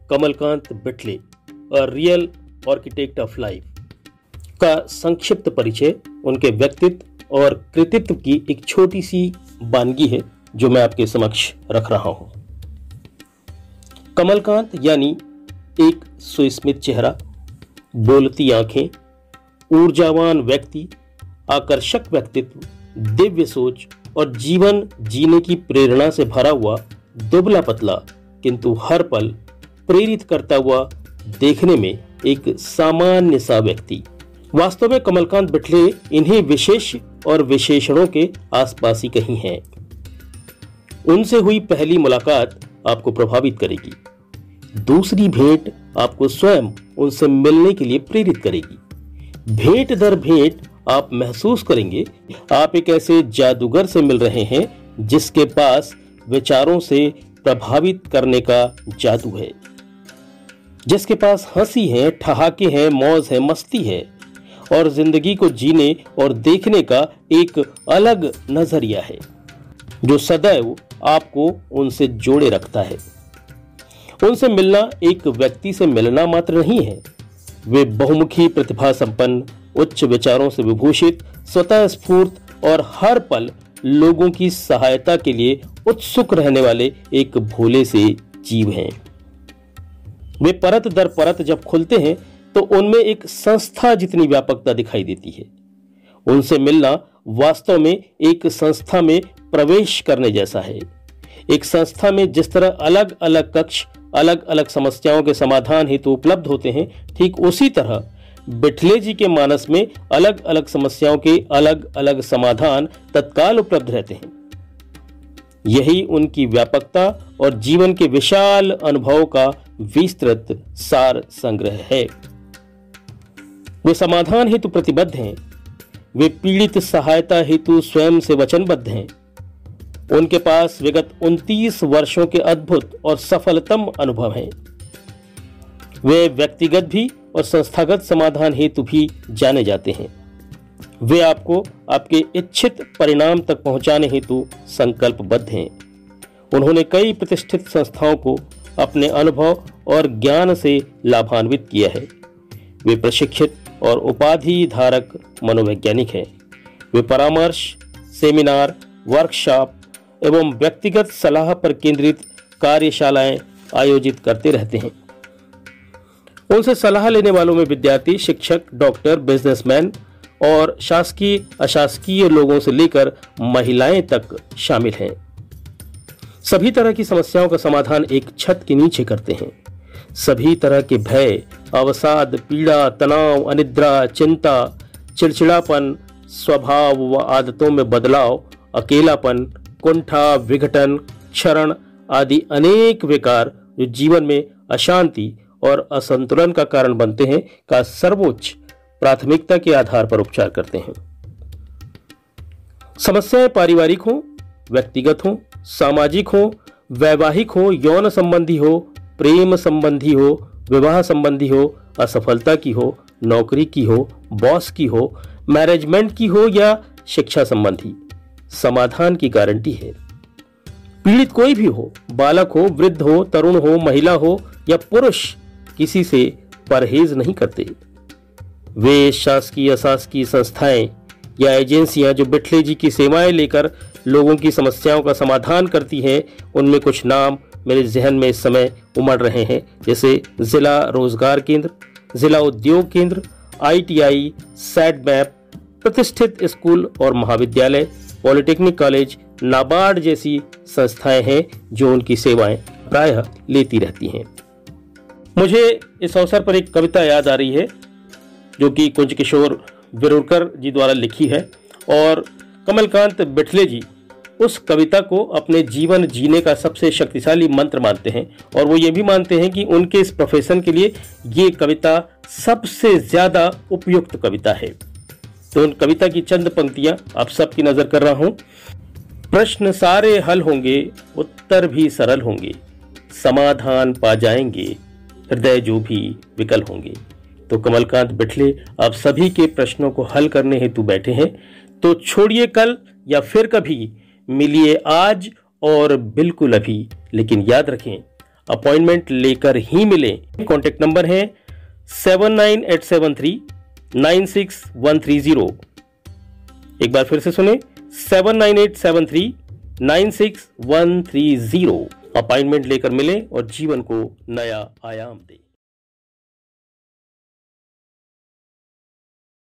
Kamalkant Bitle a real architect of life का संक्षिप्त परिचय, उनके व्यक्तित्व और कृतित्व की एक छोटी सी वानगी है जो मैं आपके समक्ष रख रहा हूं। कमलकांत यानी एक सुस्मित चेहरा, बोलती आंखें, ऊर्जावान व्यक्ति, आकर्षक व्यक्तित्व, दिव्य सोच और जीवन जीने की प्रेरणा से भरा हुआ दुबला पतला किंतु हर पल प्रेरित करता हुआ देखने में एक सामान्य सा व्यक्ति। वास्तव में कमलकांत बिटले इन्हीं विशेष और विशेषणों के आसपास ही कहीं हैं। उनसे हुई पहली मुलाकात आपको प्रभावित करेगी, दूसरी भेंट आपको स्वयं उनसे मिलने के लिए प्रेरित करेगी। भेंट दर भेंट आप महसूस करेंगे आप एक ऐसे जादूगर से मिल रहे हैं जिसके पास विचारों से प्रभावित करने का जादू है, जिसके पास हंसी है, ठहाके हैं, मौज है, मस्ती है और जिंदगी को जीने और देखने का एक अलग नजरिया है जो सदैव आपको उनसे जोड़े रखता है। उनसे मिलना एक व्यक्ति से मिलना मात्र नहीं है, वे बहुमुखी प्रतिभा संपन्न, उच्च विचारों से विभूषित, स्वतः स्फूर्त और हर पल लोगों की सहायता के लिए उत्सुक रहने वाले एक भोले से जीव हैं। वे परत दर परत जब खुलते हैं तो उनमें एक संस्था जितनी व्यापकता दिखाई देती है। उनसे मिलना वास्तव में एक संस्था में प्रवेश करने जैसा है। एक संस्था में जिस तरह अलग अलग कक्ष अलग अलग समस्याओं के समाधान हेतु उपलब्ध होते हैं, ठीक उसी तरह बिटले जी के मानस में अलग अलग समस्याओं के अलग अलग समाधान तत्काल उपलब्ध रहते हैं। यही उनकी व्यापकता और जीवन के विशाल अनुभव का विस्तृत सार संग्रह है। वे समाधान हेतु प्रतिबद्ध हैं, वे पीड़ित सहायता हेतु स्वयं से वचनबद्ध हैं। उनके पास विगत 29 वर्षों के अद्भुत और सफलतम अनुभव हैं। वे व्यक्तिगत भी और संस्थागत समाधान हेतु भी जाने जाते हैं। वे आपको आपके इच्छित परिणाम तक पहुंचाने हेतु संकल्पबद्ध हैं। उन्होंने कई प्रतिष्ठित संस्थाओं को अपने अनुभव और ज्ञान से लाभान्वित किया है। वे प्रशिक्षित और उपाधि धारक मनोवैज्ञानिक हैं। वे परामर्श, सेमिनार, वर्कशॉप एवं व्यक्तिगत सलाह पर केंद्रित कार्यशालाएं आयोजित करते रहते हैं। उनसे सलाह लेने वालों में विद्यार्थी, शिक्षक, डॉक्टर, बिजनेसमैन और शासकीय अशासकीय लोगों से लेकर महिलाएं तक शामिल हैं। सभी तरह की समस्याओं का समाधान एक छत के नीचे करते हैं। सभी तरह के भय, अवसाद, पीड़ा, तनाव, अनिद्रा, चिंता, चिड़चिड़ापन, स्वभाव व आदतों में बदलाव, अकेलापन, कुंठा, विघटन, क्षरण आदि अनेक विकार जो जीवन में अशांति और असंतुलन का कारण बनते हैं का सर्वोच्च प्राथमिकता के आधार पर उपचार करते हैं। समस्याएं पारिवारिक हो, व्यक्तिगत हो, सामाजिक हो, वैवाहिक हो, यौन संबंधी हो, प्रेम संबंधी हो, विवाह संबंधी हो, असफलता की हो, नौकरी की हो, बॉस की हो, मैनेजमेंट की हो या शिक्षा संबंधी, समाधान की गारंटी है। पीड़ित कोई भी हो, बालक हो, वृद्ध हो, तरुण हो, महिला हो या पुरुष, किसी से परहेज नहीं करते। वे शासकीय अशासकीय संस्थाएं या एजेंसियां जो बिटले जी की सेवाएं लेकर लोगों की समस्याओं का समाधान करती हैं, उनमें कुछ नाम मेरे जहन में इस समय उमड़ रहे हैं, जैसे जिला रोजगार केंद्र, जिला उद्योग केंद्र, ITI, SADMAP, प्रतिष्ठित स्कूल और महाविद्यालय, पॉलिटेक्निक कॉलेज, नाबार्ड जैसी संस्थाएं हैं जो उनकी सेवाएं प्रायः लेती रहती हैं। मुझे इस अवसर पर एक कविता याद आ रही है जो कि कुंज किशोर विरुरकर जी द्वारा लिखी है और कमलकांत बिटले जी उस कविता को अपने जीवन जीने का सबसे शक्तिशाली मंत्र मानते हैं और वो ये भी मानते हैं कि उनके इस प्रोफेशन के लिए ये कविता सबसे ज्यादा उपयुक्त कविता है। तो उन कविता की चंद पंक्तियां आप सबकी नजर कर रहा हूं। प्रश्न सारे हल होंगे, उत्तर भी सरल होंगे, समाधान पा जाएंगे हृदय जो भी विकल होंगे। तो कमलकांत बिटले आप सभी के प्रश्नों को हल करने हेतु बैठे हैं। तो छोड़िए कल या फिर कभी, मिलिए आज और बिल्कुल अभी। लेकिन याद रखें, अपॉइंटमेंट लेकर ही मिले। कॉन्टेक्ट नंबर है 7987396130। एक बार फिर से सुने, 7987396130। अपॉइंटमेंट लेकर मिले और जीवन को नया आयाम दें।